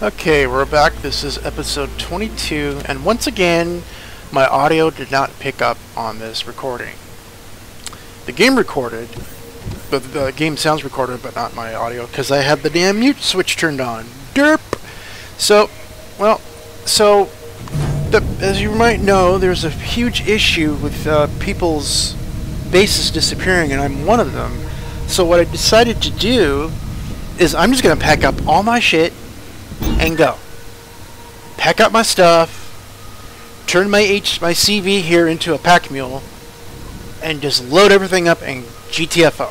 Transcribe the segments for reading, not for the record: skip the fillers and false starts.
Okay, we're back. This is episode 22, and once again, my audio did not pick up on this recording. The game recorded, but the game sounds recorded, but not my audio, because I had the damn mute switch turned on. Derp! As you might know, there's a huge issue with people's bases disappearing, and I'm one of them. So what I decided to do is I'm just going to pack up all my shit and go. Pack up my stuff, turn my CV here into a pack mule, and just load everything up and GTFO.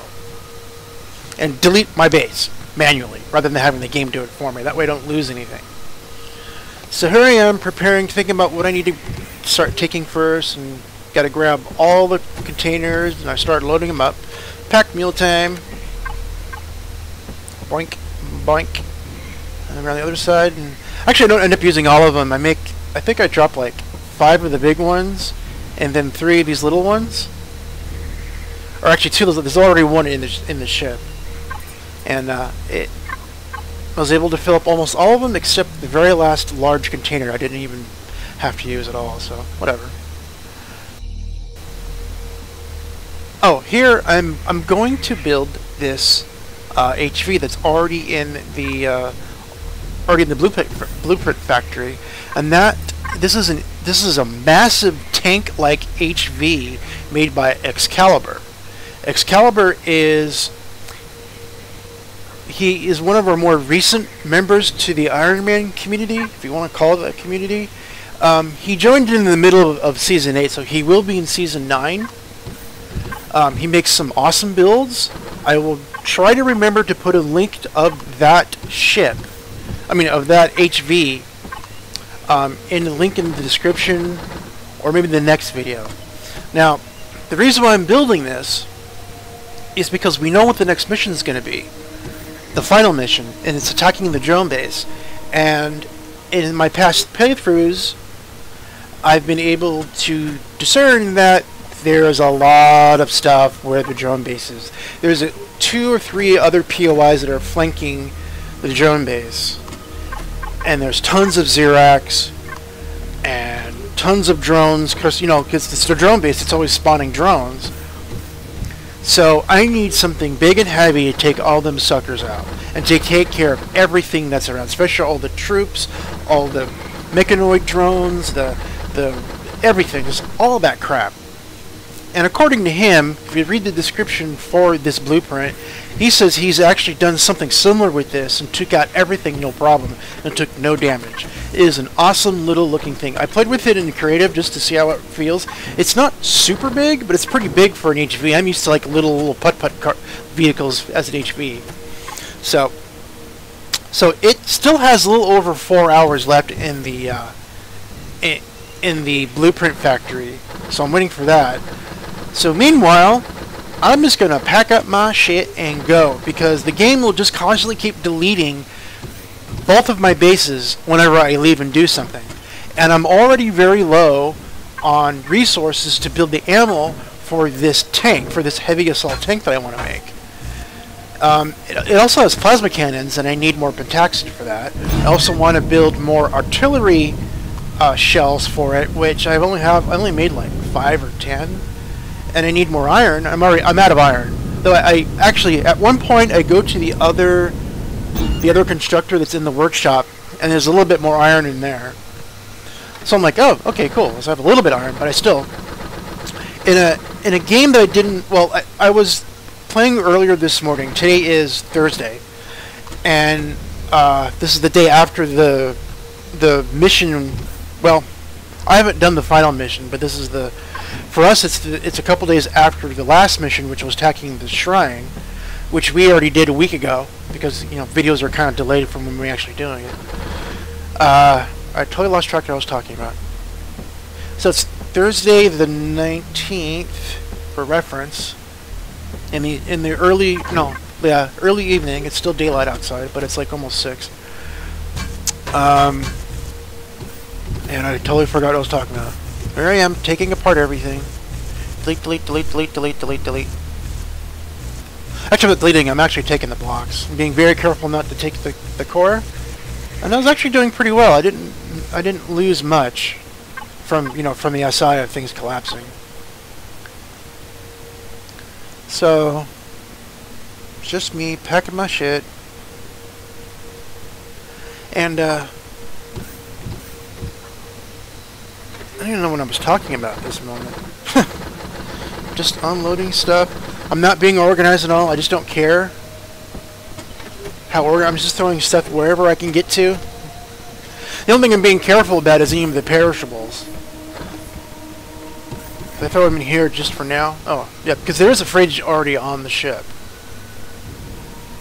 And delete my base manually, rather than having the game do it for me. That way I don't lose anything. So here I am, preparing, thinking about what I need to start taking first, and gotta grab all the containers, and I start loading them up. Pack mule time. Boink, boink. And around the other side, and actually I don't end up using all of them. I think I drop like 5 of the big ones, and then 3 of these little ones. Or actually 2 of those. There's already one in the ship, and I was able to fill up almost all of them except the very last large container. I didn't even have to use at all, so whatever. Oh, here I'm going to build this HV that's already in the blueprint factory, and this is a massive tank-like HV made by Xcaliber. Xcaliber is one of our more recent members to the Ironman community, if you want to call it a community. He joined in the middle of Season 8, so he will be in Season 9. He makes some awesome builds. I will try to remember to put a link of that ship, of that HV, in the link in the description, or maybe the next video. Now, the reason why I'm building this is because we know what the next mission is going to be. The final mission, and it's attacking the drone base. And in my past playthroughs, I've been able to discern that there's a lot of stuff where the drone base is. There's 2 or 3 other POIs that are flanking the drone base. And there's tons of Xerax and tons of drones, because it's the drone base, it's always spawning drones. So I need something big and heavy to take all them suckers out and to take care of everything that's around, especially all the troops, all the mechanoid drones, the everything, just all that crap. And according to him, if you read the description for this blueprint, he says he's actually done something similar with this and took out everything no problem and took no damage. It is an awesome little looking thing. I played with it in creative just to see how it feels. It's not super big, but it's pretty big for an HV. I'm used to like little putt-putt vehicles as an HV. So it still has a little over 4 hours left in the blueprint factory. So I'm waiting for that. So meanwhile, I'm just going to pack up my shit and go, because the game will just constantly keep deleting both of my bases whenever I leave and do something. And I'm already very low on resources to build the ammo for this tank, for this heavy assault tank that I want to make. It also has plasma cannons, and I need more pentaxid for that. I also want to build more artillery shells for it, which I only made like 5 or 10. And I need more iron. I'm out of iron. Though I actually, at one point, I go to the other constructor that's in the workshop, and there's a little bit more iron in there. So I'm like, oh, okay, cool. So I have a little bit of iron, but I still, in a game that I didn't. Well, I was playing earlier this morning. Today is Thursday, and this is the day after the mission. Well, I haven't done the final mission, but this is the. For us, it's a couple days after the last mission, which was attacking the shrine, which we already did a week ago, because videos are kind of delayed from when we're actually doing it. I totally lost track of what I was talking about. So it's Thursday the 19th, for reference. In the early evening. It's still daylight outside, but it's like almost 6. And I totally forgot what I was talking about. Here I am, taking apart everything. Delete, delete, delete, delete, delete, delete, delete. Actually, with deleting, I'm actually taking the blocks. I'm being very careful not to take the core. And I was actually doing pretty well. I didn't lose much from from the SI of things collapsing. So it's just me packing my shit. And I don't even know what I was talking about at this moment. Just unloading stuff. I'm not being organized at all. I just don't care how I'm just throwing stuff wherever I can get to. The only thing I'm being careful about is even the perishables. I throw them in here just for now. Oh, yeah, because there is a fridge already on the ship.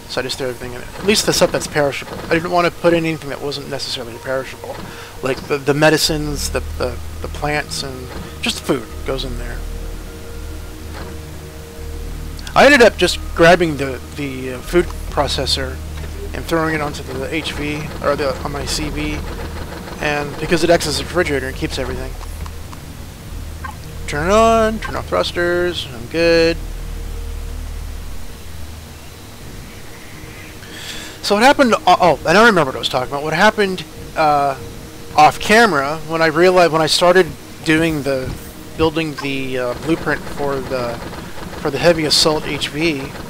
So I just threw everything in it. At least the stuff that's perishable. I didn't want to put in anything that wasn't necessarily perishable. Like the medicines, the plants, and just the food goes in there. I ended up just grabbing the food processor and throwing it onto the HV, or on my CV, and because it acts as a refrigerator and keeps everything. Turn it on, turn off thrusters, I'm good. So what happened, oh, I don't remember what I was talking about. What happened off camera when I started building the blueprint for the heavy assault HV,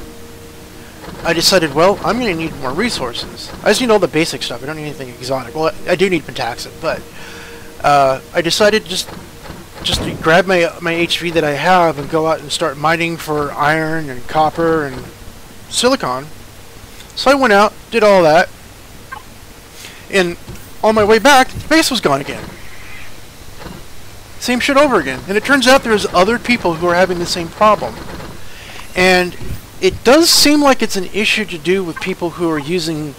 I decided, well, I'm going to need more resources. I just need all the basic stuff. I don't need anything exotic. Well, I do need pentaxid, but I decided just to grab my HV that I have and go out and start mining for iron and copper and silicon. So I went out, did all that, and on my way back, the base was gone again. Same shit over again. And it turns out there's other people who are having the same problem. And it does seem like it's an issue to do with people who are using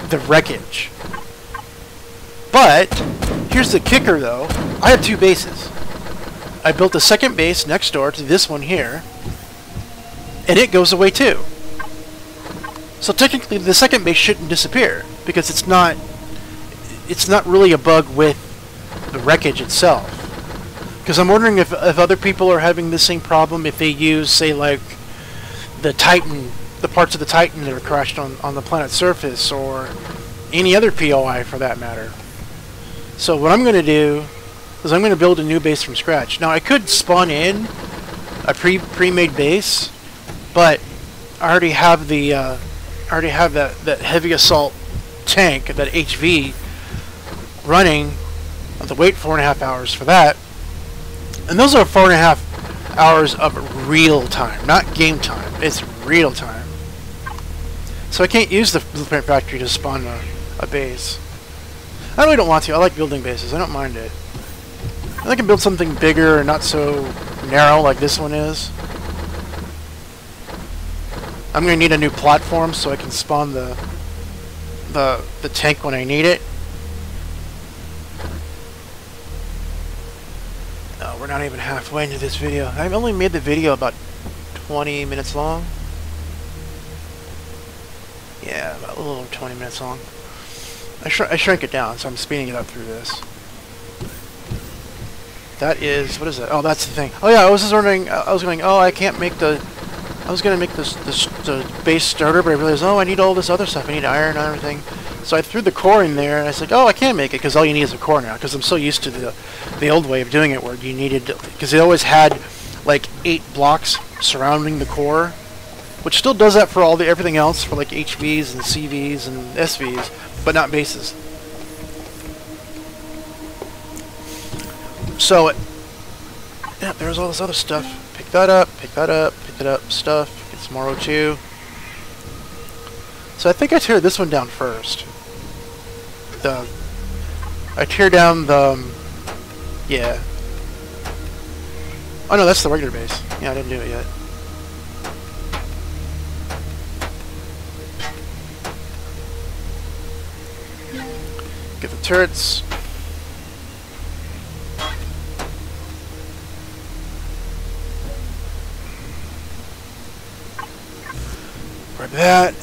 the wreckage. But here's the kicker, though. I have two bases. I built a second base next door to this one here, and it goes away too. So technically the second base shouldn't disappear, because it's not really a bug with the wreckage itself. Because I'm wondering if other people are having the same problem if they use, say, like the Titan, the parts of the Titan that are crashed on the planet's surface, or any other POI for that matter. So what I'm going to do is I'm going to build a new base from scratch. Now I could spawn in a pre-made base, but I already have that heavy assault tank, that HV, running. I have to wait 4.5 hours for that. And those are 4.5 hours of real time, not game time. It's real time. So I can't use the Blueprint Factory to spawn a base. I really don't want to. I like building bases. I don't mind it. I can build something bigger and not so narrow like this one is. I'm going to need a new platform so I can spawn the tank when I need it. Oh, we're not even halfway into this video. I've only made the video about 20 minutes long. Yeah, about a little over 20 minutes long. I shrank it down, so I'm speeding it up through this. That is, what is that? Oh, that's the thing. Oh yeah, I was just wondering, I was going, oh, I can't make the, I was going to make the base starter, but I realized, oh, I need all this other stuff. I need iron and everything. So I threw the core in there, and I said, oh, I can make it, because all you need is a core now, because I'm so used to the old way of doing it, where you needed, because they always had, like, 8 blocks surrounding the core, which still does that for everything else, for, like, HVs and CVs and SVs, but not bases. So, yeah, there's all this other stuff. Pick that up, pick that up, pick it up, stuff, get some more O2. So I think I tear this one down first. I tear down the, yeah. Oh no, that's the regular base. Yeah, I didn't do it yet. Get the turrets. Grab that.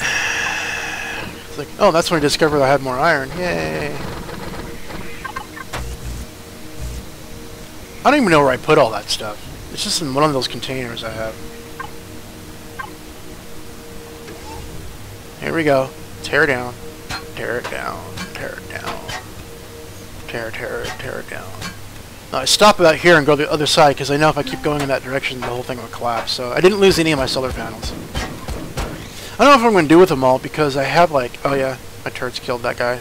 It's like, oh, that's when I discovered I had more iron. Yay! I don't even know where I put all that stuff. It's just in one of those containers I have. Here we go. Tear down. Tear it down. Tear it down. Tear it down. Now I stop about here and go to the other side because I know if I keep going in that direction, the whole thing will collapse. So I didn't lose any of my solar panels. I don't know if I'm going to do with them all because I have like, oh yeah, my turrets killed that guy.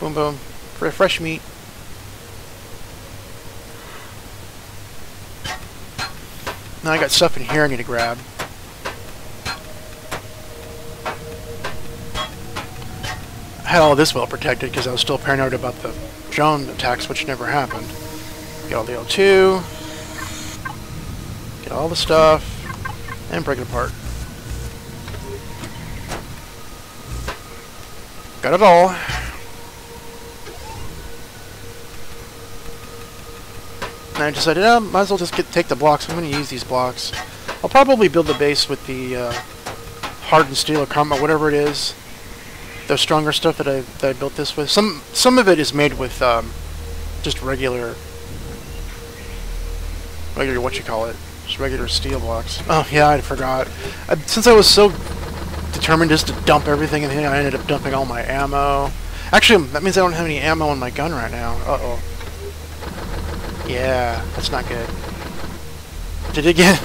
Boom, boom. Fresh meat. Now I got stuff in here I need to grab. I had all this well protected because I was still paranoid about the drone attacks, which never happened. Get all the L2. Get all the stuff. And break it apart. Got it all. And I decided, might as well just take the blocks. I'm going to use these blocks. I'll probably build the base with the hardened steel or combat, whatever it is. The stronger stuff that I built this with. Some of it is made with just regular what you call it, just regular steel blocks. Oh yeah, I forgot. Since I was so determined just to dump everything in here, I ended up dumping all my ammo. Actually, that means I don't have any ammo in my gun right now. Uh-oh. Yeah, that's not good. Did it again.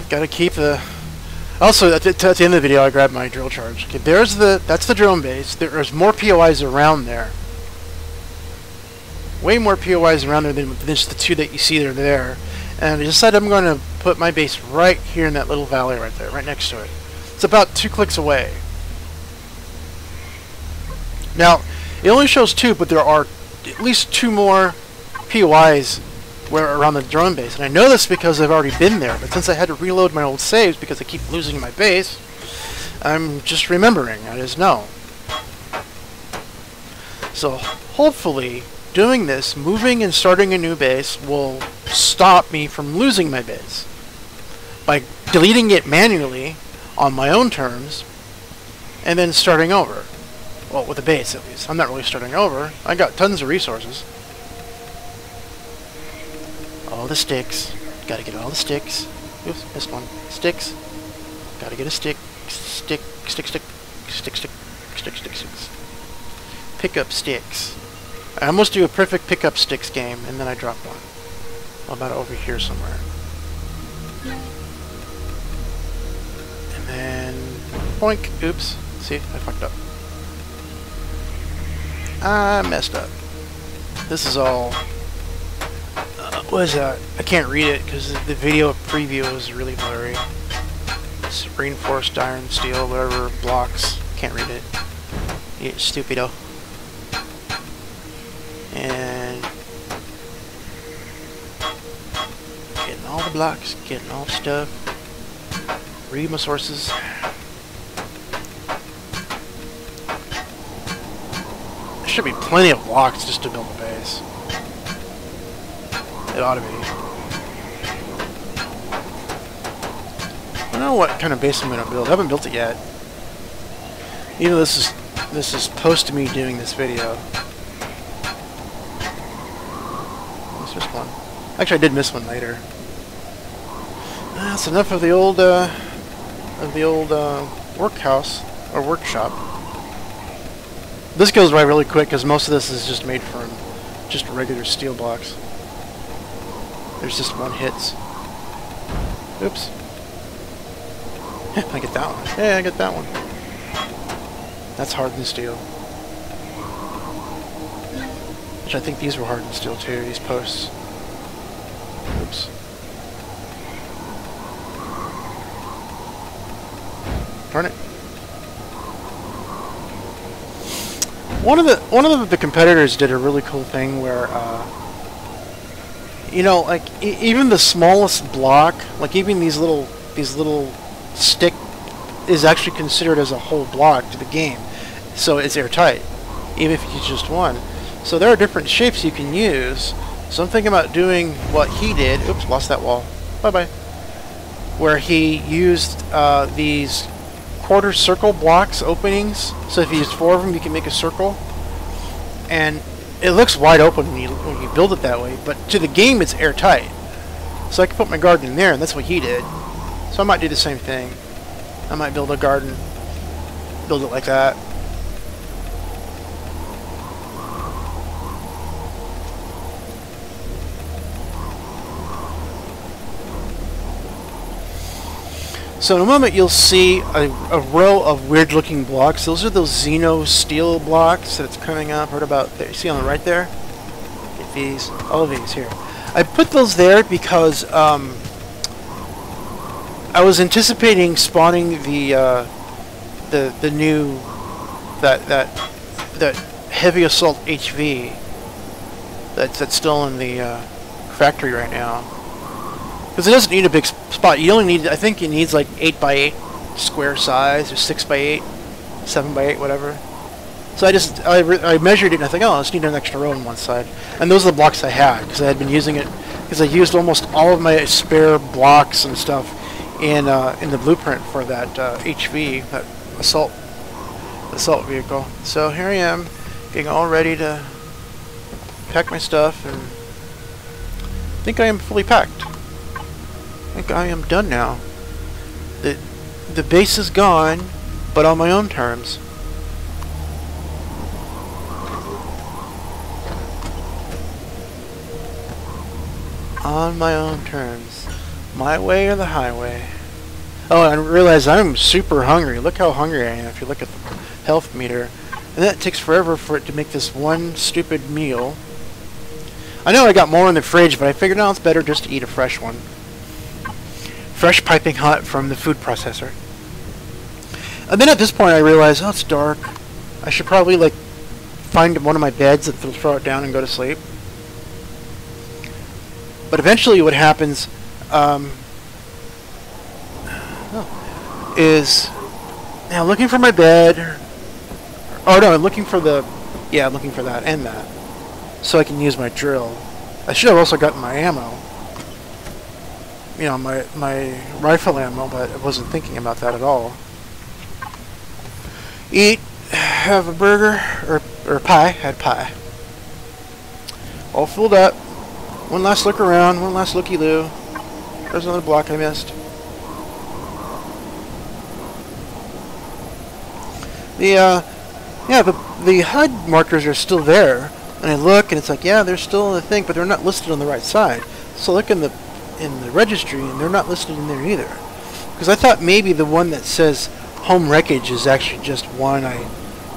Gotta keep the... Also, at the end of the video, I grabbed my drill charge. Okay, that's the drone base. There's more POIs around there. Way more POIs around there than just the two that you see there. And I decided I'm going to put my base right here in that little valley right there, right next to it. It's about 2 clicks away. Now, it only shows 2, but there are at least 2 more POIs around the drone base, and I know this because I've already been there, but since I had to reload my old saves because I keep losing my base, I'm just remembering. I just know. So hopefully doing this, moving and starting a new base, will stop me from losing my base by deleting it manually on my own terms and then starting over. Well, with a base at least. I'm not really starting over. I got tons of resources. All the sticks. Gotta get all the sticks. Oops, missed one. Sticks. Gotta get a stick. Stick. Pick up sticks. I almost do a perfect pick up sticks game, and then I drop one. How about over here somewhere? And then... Boink. Oops. See, I fucked up. I messed up. This is all... what is that? I can't read it because the video preview is really blurry. It's reinforced iron, steel, whatever, blocks. Can't read it. Yeah, stupido. And getting all the blocks, getting all the stuff. Read my sources. There should be plenty of blocks just to build a base. It ought to be. I don't know what kind of base I'm going to build. I haven't built it yet. Even though this is post to me doing this video. Let's miss one. Actually, I did miss one later. That's enough of the old workhouse or workshop. This goes by really quick because most of this is just made from just regular steel blocks. There's just one hits. Oops. I get that one. Yeah, I get that one. That's hardened steel. Which I think these were hardened steel too, these posts. Oops. Darn it. One of the competitors did a really cool thing where you know, like even the smallest block, like even these little stick is actually considered as a whole block to the game, so it's airtight, even if you use just one. So there are different shapes you can use. So I'm thinking about doing what he did. Oops, lost that wall. Bye bye. Where he used these quarter circle blocks openings. So if you use 4 of them, you can make a circle, and it looks wide open when you build it that way, but to the game it's airtight. So I can put my garden in there, and that's what he did. So I might do the same thing. I might build a garden, build it like that, So in a moment you'll see a row of weird looking blocks. Those are those Xeno steel blocks that's coming up right about there. You see on the right there? Get these, all of these here. I put those there because I was anticipating spawning the new that heavy assault HV that's still in the factory right now. Because it doesn't need a big spot. You only need, I think it needs like 8x8 square size, or 6x8, 7x8, whatever. So I measured it and I think, oh, I just need an extra row on one side. And those are the blocks I had, because I had been using it, because I used almost all of my spare blocks and stuff in the blueprint for that HV, that assault vehicle. So here I am, getting all ready to pack my stuff, and I think I am fully packed. I think I am done now. The base is gone, but on my own terms. On my own terms. My way or the highway. Oh, and I realize I'm super hungry. Look how hungry I am if you look at the health meter. And that takes forever for it to make this one stupid meal. I know I got more in the fridge, but I figured now it's better just to eat a fresh one. Fresh piping hot from the food processor. And then at this point I realized, oh, it's dark. I should probably like find one of my beds and throw it down and go to sleep. But eventually what happens is now looking for my bed. Oh no, I'm looking for the, yeah, I'm looking for that and that, so I can use my drill. I should have also gotten my ammo. You know, my rifle ammo, but I wasn't thinking about that at all. Eat, have a burger, or pie, had pie. All filled up. One last look around, one last looky-loo. There's another block I missed. The HUD markers are still there, and I look and it's like, yeah, they're still in the thing, but they're not listed on the right side. So look in the registry, and they're not listed in there either. Because I thought maybe the one that says home wreckage is actually just one I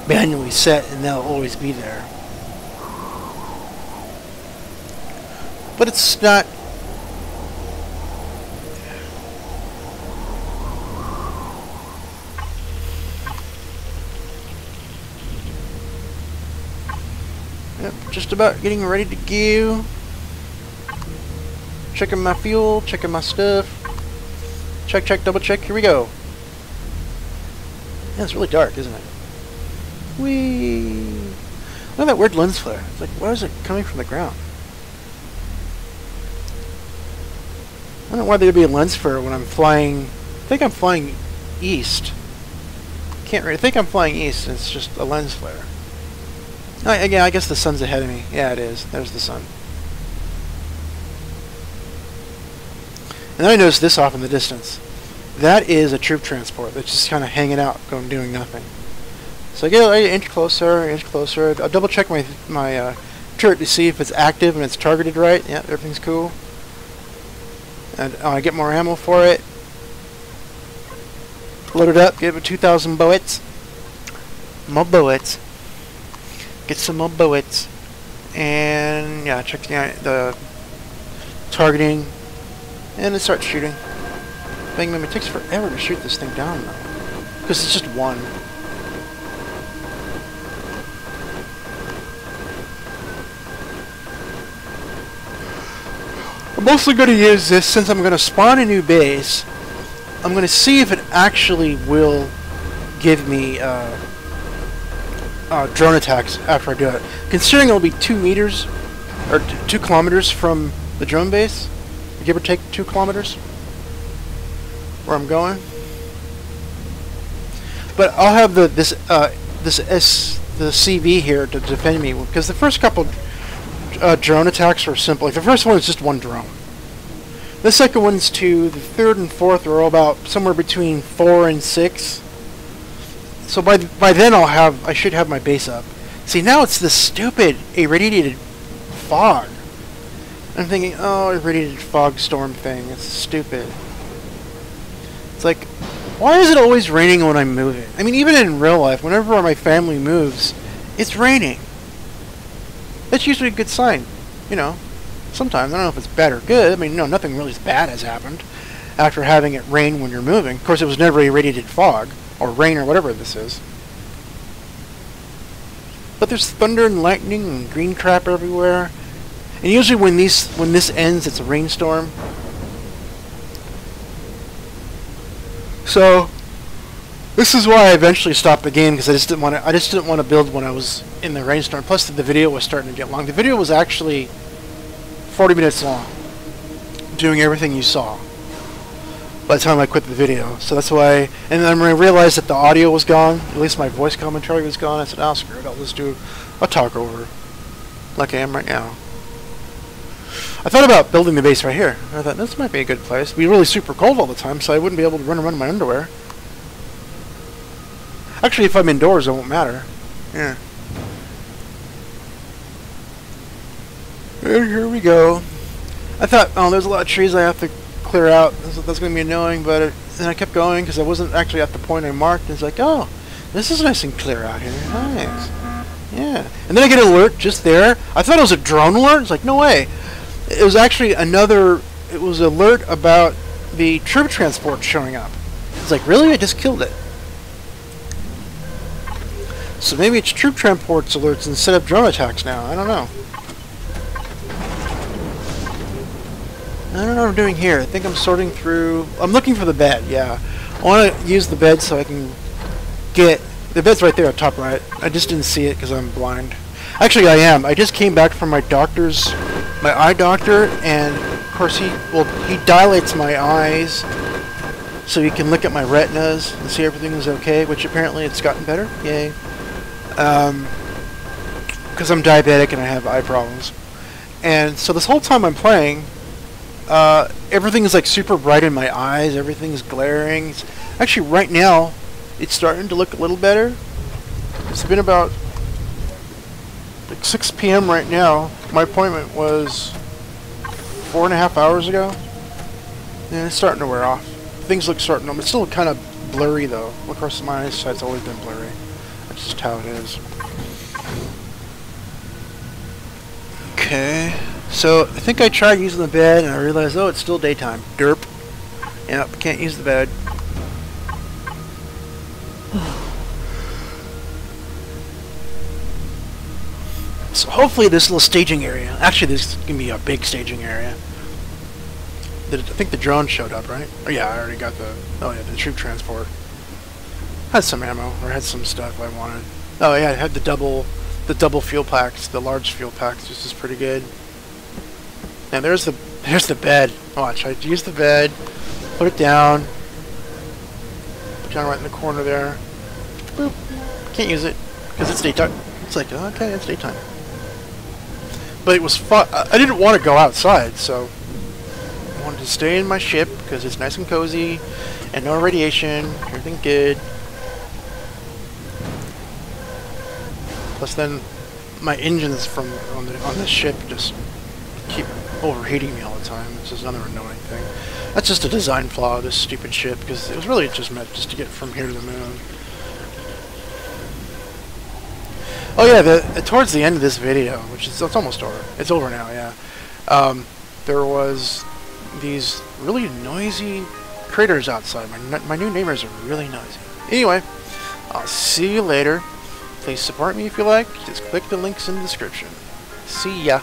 manually set, and they'll always be there. But it's not. Yep, just about getting ready to go. Checking my fuel, checking my stuff. Check, check, double check. Here we go. Yeah, it's really dark, isn't it? Whee! Look at that weird lens flare. It's like, why is it coming from the ground? I don't know why there'd be a lens flare when I'm flying. I think I'm flying east. Can't really. I think I'm flying east, and it's just a lens flare. Again, I guess the sun's ahead of me. Yeah, it is. There's the sun. And then I noticed this off in the distance. That is a troop transport that's just kind of hanging out, doing nothing. So I get an inch closer. I'll double check my turret to see if it's active and it's targeted right. Yeah, everything's cool. And I get more ammo for it. Load it up, give it 2,000 bullets. More bullets. Get some more bullets. And yeah, check the targeting. And it starts shooting. Bang, man, it takes forever to shoot this thing down, though. Because it's just one. I'm mostly going to use this since I'm going to spawn a new base. I'm going to see if it actually will give me drone attacks after I do it. Considering it'll be 2 meters, or 2 kilometers from the drone base. Give or take 2 kilometers where I'm going, but I'll have the CV here to defend me, because the first couple drone attacks are simple. Like the first one is just 1 drone. The second one's 2. The third and fourth are all about somewhere between 4 and 6. So by then I should have my base up. See, now it's this stupid irradiated fog. I'm thinking, oh, irradiated fog storm thing. It's stupid. It's like, why is it always raining when I'm moving? I mean, even in real life, whenever my family moves, it's raining. That's usually a good sign, you know. Sometimes, I don't know if it's bad or good. I mean, no, nothing really bad has happened after having it rain when you're moving. Of course, it was never irradiated fog, or rain, or whatever this is. But there's thunder and lightning and green crap everywhere. And usually when this ends, it's a rainstorm. So this is why I eventually stopped the game, because I just didn't want to build when I was in the rainstorm. Plus the video was starting to get long. The video was actually 40 minutes long, doing everything you saw by the time I quit the video. So that's why, and then when I realized that the audio was gone, at least my voice commentary was gone, I said, oh, screw it, I'll just do a talk over like I am right now. I thought about building the base right here. I thought this might be a good place. It'd be really super cold all the time, so I wouldn't be able to run around in my underwear. Actually, if I'm indoors, it won't matter. Yeah. And here we go. I thought, oh, there's a lot of trees I have to clear out. That's going to be annoying, but then I kept going because I wasn't actually at the point I marked. And it's like, oh, this is nice and clear out here. Nice. Yeah. And then I get an alert just there. I thought it was a drone alert. It's like, no way. It was actually another, it was an alert about the troop transport showing up. It's like, really? I just killed it. So maybe it's troop transports alerts instead of drone attacks now. I don't know. I don't know what I'm doing here. I think I'm sorting through, I'm looking for the bed, yeah. I want to use the bed so I can get, the bed's right there at top right. I just didn't see it because I'm blind. Actually, I am. I just came back from my doctor's, my eye doctor, and of course he dilates my eyes so he can look at my retinas and see everything is okay, which apparently it's gotten better. Yay. Because I'm diabetic and I have eye problems. And so this whole time I'm playing, everything is like super bright in my eyes, everything is glaring. Actually, right now, it's starting to look a little better. It's been about like 6 p.m. right now. My appointment was 4.5 hours ago. And it's starting to wear off. Things look starting to, it's still kind of blurry though. Across my eyesight's always been blurry. That's just how it is. Okay. So, I think I tried using the bed and I realized, oh, it's still daytime. Derp. Yep, can't use the bed. So hopefully this little staging area, actually this is going to be a big staging area. I think the drone showed up, right? Oh yeah, I already got the, oh yeah, the troop transport. Had some ammo, or had some stuff I wanted. Oh yeah, I had the double fuel packs, the large fuel packs, which is pretty good. And there's the bed. Watch, I use the bed, put it down right in the corner there. Boop. Can't use it because it's daytime. It's like, okay, it's daytime. But it was fun. I didn't want to go outside, so I wanted to stay in my ship because it's nice and cozy and no radiation. Everything good. Plus, then my engines from on the ship just keep overheating me all the time. It's just another annoying thing. That's just a design flaw of this stupid ship because it was really just meant just to get from here to the moon. Oh yeah, towards the end of this video, which is it's almost over. It's over now, yeah. There was these really noisy critters outside. My new neighbors are really noisy. Anyway, I'll see you later. Please support me if you like. Just click the links in the description. See ya.